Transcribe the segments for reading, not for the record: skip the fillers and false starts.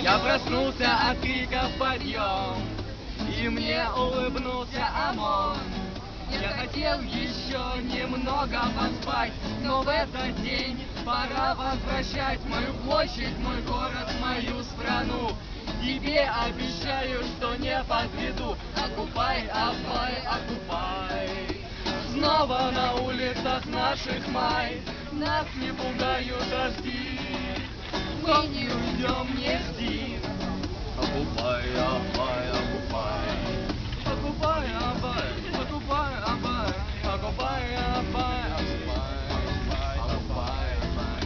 Я проснулся от криков подъем, и мне улыбнулся ОМОН. Я хотел еще немного поспать, но в этот день пора возвращать мою площадь, мой город, мою страну. Тебе обещаю, что не подведу. Окупай, Абай, окупай. Снова на улицах наших май, нас не пугают дожди. Мы не уйдем, не жди. Окупай, Абай, окупай. Окупай, Абай, окупай, Абай. Окупай, Абай, окупай, окупай, Абай.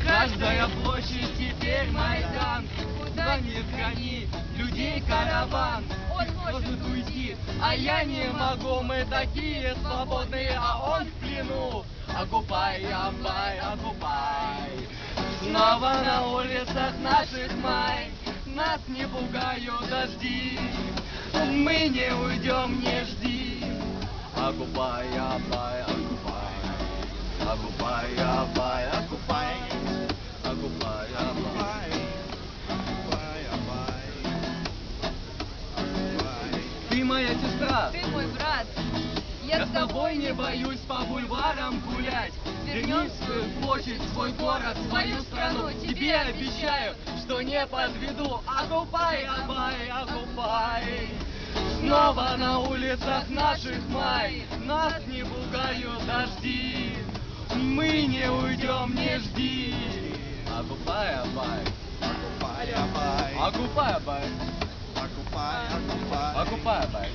Каждая площадь теперь Майдан. Куда ни сгони, людей караван. Он может уйти, а я не могу. Мы такие свободные, а он в плену. Окупай, Абай, окупай. Снова на улицах наших май, нас не пугают дожди. Мы не уйдем, не жди. Окупай, Абай, окупай. Окупай, Абай, окупай. Окупай, Абай. Окупай, Абай. Ты моя сестра. Ты мой брат. Я с тобой не боюсь по бульварам гулять. Вернись в свою площадь, в свой город, в свою страну. Тебе обещаю, что не подведу. Окупай, Абай, окупай. Снова на улицах наших май, нас не пугают дожди. Мы не уйдем, не жди. Окупай, Абай. Окупай, Абай. Окупай, Абай. Окупай, окупай. Окупай, Абай.